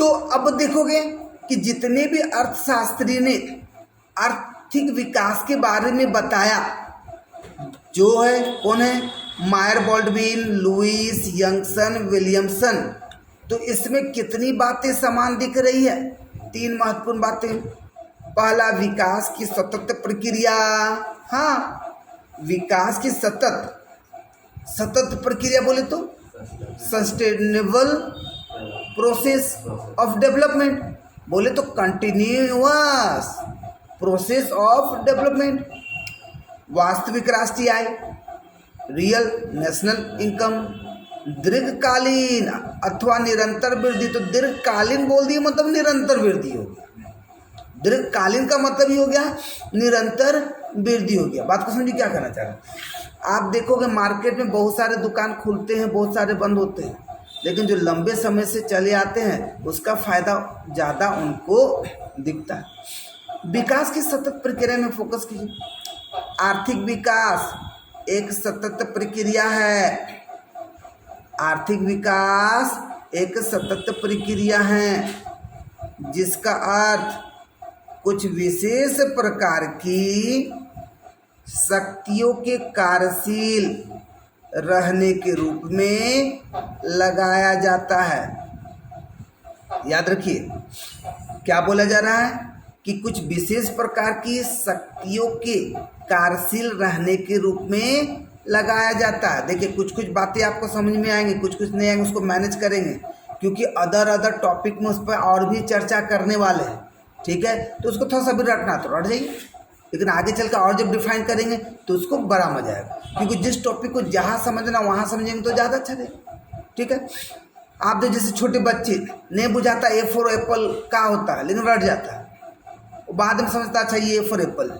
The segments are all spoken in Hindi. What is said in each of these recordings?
तो अब देखोगे कि जितने भी अर्थशास्त्री ने आर्थिक विकास के बारे में बताया, जो है कौन है, मायर बॉल्डविन, लुईस, यंगसन, विलियमसन, तो इसमें कितनी बातें समान दिख रही है? 3 महत्वपूर्ण बातें। पहला, विकास की सतत प्रक्रिया। हाँ, विकास की सतत प्रक्रिया बोले तो सस्टेनेबल प्रोसेस ऑफ डेवलपमेंट, बोले तो कंटिन्यूअस प्रोसेस ऑफ डेवलपमेंट। वास्तविक राष्ट्रीय आय, रियल नेशनल इनकम, दीर्घकालीन अथवा निरंतर वृद्धि। तो दीर्घकालीन बोल दिए मतलब निरंतर वृद्धि हो गया। दीर्घकालीन का मतलब ही हो गया निरंतर वृद्धि हो गया। बात को समझिए क्या कहना चाह रहे हैं। आप देखोगे मार्केट में बहुत सारे दुकान खुलते हैं, बहुत सारे बंद होते हैं, लेकिन जो लंबे समय से चले आते हैं उसका फायदा ज़्यादा उनको दिखता है। विकास की सतत प्रक्रिया में फोकस कीजिए। आर्थिक विकास एक सतत प्रक्रिया है। आर्थिक विकास एक सतत प्रक्रिया है जिसका अर्थ कुछ विशेष प्रकार की शक्तियों के कार्यशील रहने के रूप में लगाया जाता है। याद रखिए क्या बोला जा रहा है कि कुछ विशेष प्रकार की शक्तियों के कार्यशील रहने के रूप में लगाया जाता है। देखिए कुछ बातें आपको समझ में आएंगी, कुछ नहीं आएंगे, उसको मैनेज करेंगे, क्योंकि अदर टॉपिक में उस पर और भी चर्चा करने वाले हैं। ठीक है, तो उसको थोड़ा सा भी रटना तो रट जाइए, लेकिन आगे चल कर और जब डिफाइन करेंगे तो उसको बड़ा मजा आएगा, क्योंकि जिस टॉपिक को जहाँ समझना वहाँ समझेंगे तो ज़्यादा अच्छा रहेगा। ठीक है, आप जैसे छोटे बच्चे नहीं बुझाता ए फॉर एप्पल का होता है, लेकिन रट जाता है, वो बाद में समझता अच्छा ये ए फॉर एप्पल,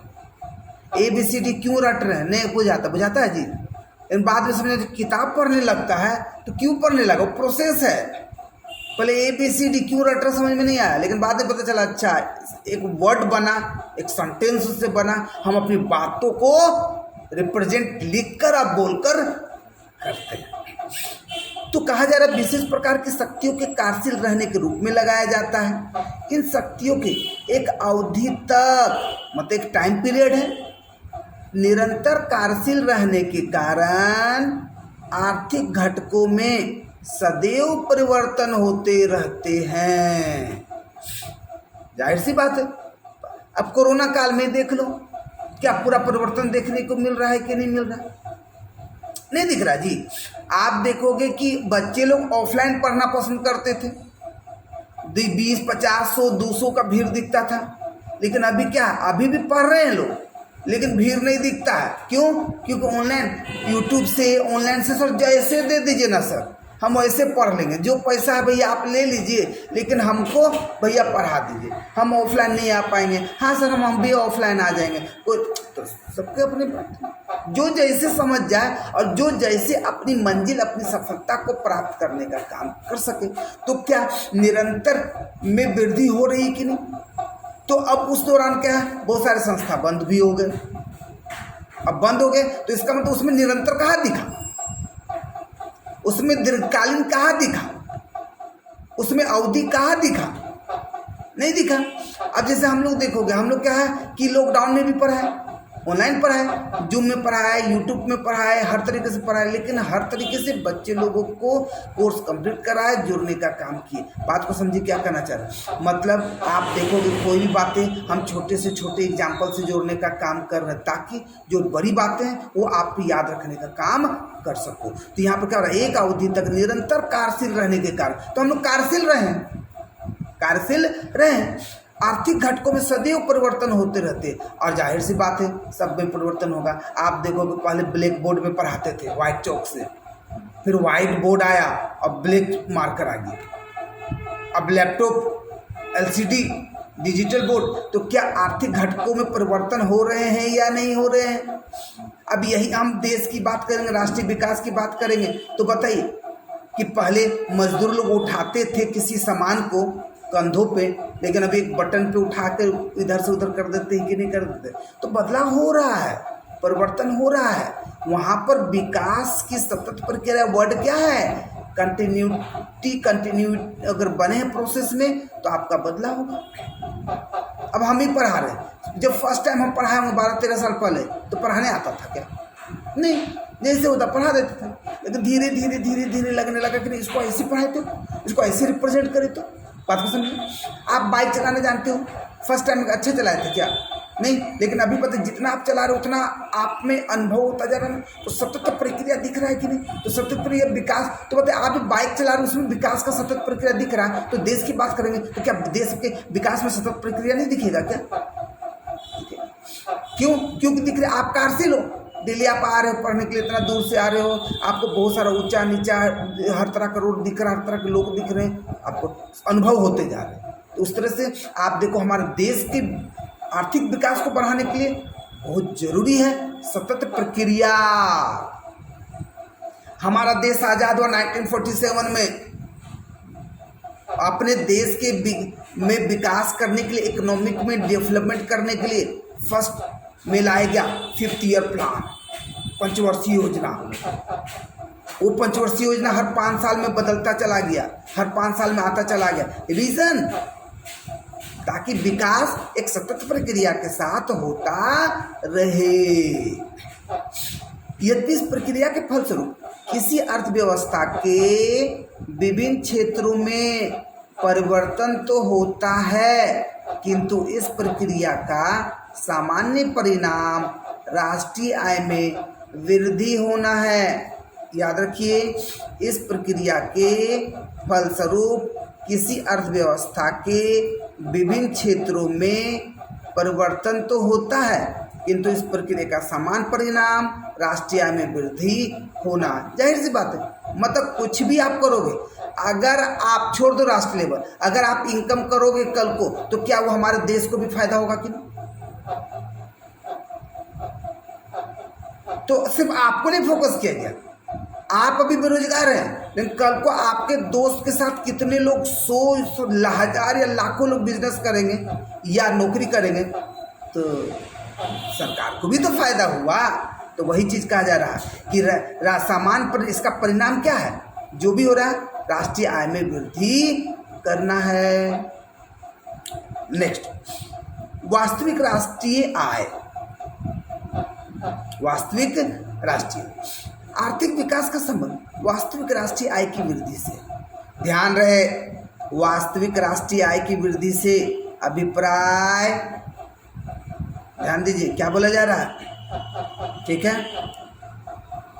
ABCD क्यों रट रहे हैं, नहीं बुझाता है जी, लेकिन बाद में समझ किताब पढ़ने लगता है तो क्यों पढ़ने लगा, वो प्रोसेस है। पहले ABCD क्यों रट रहा समझ में नहीं आया, लेकिन बाद में पता चला अच्छा एक वर्ड बना, एक सेंटेंस उससे बना, हम अपनी बातों को रिप्रेजेंट लिखकर आप बोलकर करते हैं। तो कहा जा रहा है विशेष प्रकार की शक्तियों के कार्यशील रहने के रूप में लगाया जाता है। इन शक्तियों के एक अवधि तक मतलब एक टाइम पीरियड है, निरंतर कार्यशील रहने के कारण आर्थिक घटकों में सदैव परिवर्तन होते रहते हैं। जाहिर सी बात है, अब कोरोना काल में देख लो, क्या पूरा परिवर्तन देखने को मिल रहा है कि नहीं मिल रहा? नहीं दिख रहा जी। आप देखोगे कि बच्चे लोग ऑफलाइन पढ़ना पसंद करते थे, 20, 50, 100, 200 का भीड़ दिखता था, लेकिन अभी क्या, अभी भी पढ़ रहे हैं लोग, लेकिन भीड़ नहीं दिखता है। क्यों? क्योंकि ऑनलाइन यूट्यूब से, ऑनलाइन से सर जैसे दे दीजिए ना सर, हम वैसे पढ़ लेंगे, जो पैसा है भैया आप ले लीजिए, लेकिन हमको भैया पढ़ा दीजिए, हम ऑफलाइन नहीं आ पाएंगे। हाँ सर हम भी ऑफलाइन आ जाएंगे। तो सबके अपने जो जैसे समझ जाए और जो जैसे अपनी मंजिल, अपनी सफलता को प्राप्त करने का काम कर सके। तो क्या निरंतर में वृद्धि हो रही कि नहीं? तो अब उस दौरान क्या है, बहुत सारे संस्था बंद भी हो गए। अब बंद हो गए तो इसका मतलब उसमें निरंतर कहाँ दिखा, उसमें दीर्घकालीन कहाँ दिखा, उसमें अवधि कहाँ दिखा? नहीं दिखा। अब जैसे हम लोग देखोगे, हम लोग क्या है कि लॉकडाउन में भी पढ़ा है, ऑनलाइन पढ़ा है, जूम में पढ़ा है, यूट्यूब में पढ़ा है, हर तरीके से पढ़ा है, लेकिन हर तरीके से बच्चे लोगों को कोर्स कंप्लीट कराए, जुड़ने का काम किए। बात को समझिए क्या कहना चाह रहे हैं। मतलब आप देखोगे कोई भी बातें हम छोटे से छोटे एग्जाम्पल से जोड़ने का काम कर रहे हैं, ताकि जो बड़ी बातें हैं वो आप याद रखने का काम कर सको। तो यहाँ पर क्या हो रहा है, एक अवधि तक निरंतर कार्यशील रहने के कारण, तो हम लोग कार्यशील रहे, आर्थिक घटकों में सदैव परिवर्तन होते रहते, और जाहिर सी बात है सब में परिवर्तन होगा। आप देखोगे पहले ब्लैक बोर्ड में पढ़ाते थे व्हाइट चौक से, फिर व्हाइट बोर्ड आया और ब्लैक मार्कर आ गया, अब लैपटॉप, LCD, डिजिटल बोर्ड। तो क्या आर्थिक घटकों में परिवर्तन हो रहे हैं या नहीं हो रहे हैं? अब यही हम देश की बात करेंगे, राष्ट्रीय विकास की बात करेंगे, तो बताइए कि पहले मजदूर लोग उठाते थे किसी सामान को कंधों पे, लेकिन अभी एक बटन पे उठाकर इधर से उधर कर देते हैं कि नहीं कर देते? तो बदलाव हो रहा है, परिवर्तन हो रहा है। वहाँ पर विकास की सतत प्रक्रिया वर्ड क्या है? कंटिन्यू अगर बने हैं प्रोसेस में तो आपका बदलाव होगा। अब हम ही पढ़ा रहे हैं, जब फर्स्ट टाइम हम पढ़ाए होंगे 12-13 साल पहले तो पढ़ाने आता था क्या? नहीं, जैसे होता पढ़ा देते थे, लेकिन धीरे धीरे धीरे धीरे लगने लगा कि नहीं इसको ऐसे पढ़ाए तो, इसको ऐसे रिप्रेजेंट करे तो। बात को समझे? आप बाइक चलाने जानते हो, फर्स्ट टाइम अच्छे चलाए थे क्या? नहीं, लेकिन अभी पता जितना आप चला रहे हो उतना आप में अनुभव होता जा रहा है, तो सतत प्रक्रिया दिख रहा है कि नहीं? तो सतत प्रक्रिया विकास, तो बताए आप बाइक चला रहे हो उसमें विकास का सतत प्रक्रिया दिख रहा है, तो देश की बात करेंगे तो क्या देश के विकास में सतत प्रक्रिया नहीं दिखेगा क्या? क्यों? क्योंकि दिख रहा है। आप कार से लो, दिल्ली आप आ रहे हो पढ़ने के लिए, इतना दूर से आ रहे हो, आपको बहुत सारा ऊंचा नीचा हर तरह का रोड दिख रहा है, हर तरह के लोग दिख रहे हैं, आपको अनुभव होते जा रहे हैं। तो उस तरह से आप देखो हमारे देश के आर्थिक विकास को बढ़ाने के लिए बहुत जरूरी है सतत प्रक्रिया। हमारा देश आजाद हुआ 1947 में, अपने देश के में विकास करने के लिए, इकोनॉमिक में डेवलपमेंट करने के लिए फर्स्ट में लाया गया 5th ईयर प्लान, पंचवर्षीय योजना। वो पंचवर्षीय योजना हर 5 साल में बदलता चला गया, हर 5 साल में आता चला गया। रीजन, ताकि विकास एक सतत प्रक्रिया के साथ होता रहे। यदि इस प्रक्रिया के फलस्वरूप किसी अर्थव्यवस्था के विभिन्न क्षेत्रों में परिवर्तन तो होता है, किंतु इस प्रक्रिया का सामान्य परिणाम राष्ट्रीय आय में वृद्धि होना है। याद रखिए, इस प्रक्रिया के फलस्वरूप किसी अर्थव्यवस्था के विभिन्न क्षेत्रों में परिवर्तन तो होता है, किंतु इस प्रक्रिया का समान परिणाम राष्ट्रीय आय में वृद्धि होना। जाहिर सी बात है, मतलब कुछ भी आप करोगे, अगर आप छोड़ दो राष्ट्र लेवल, अगर आप इनकम करोगे कल को, तो क्या वो हमारे देश को भी फायदा होगा कि नहीं? तो सिर्फ आपको नहीं फोकस किया गया, आप अभी बेरोजगार हैं, लेकिन कल को आपके दोस्त के साथ कितने लोग 100 हजार या लाखों लोग बिजनेस करेंगे या नौकरी करेंगे, तो सरकार को भी तो फायदा हुआ। तो वही चीज कहा जा रहा है कि सामान पर इसका परिणाम क्या है, जो भी हो रहा है राष्ट्रीय आय में वृद्धि करना है। नेक्स्ट, वास्तविक राष्ट्रीय आय। वास्तविक राष्ट्रीय आर्थिक विकास का संबंध वास्तविक राष्ट्रीय आय की वृद्धि से। ध्यान रहे, वास्तविक राष्ट्रीय आय की वृद्धि से अभिप्राय, ध्यान दीजिए क्या बोला जा रहा है, ठीक है?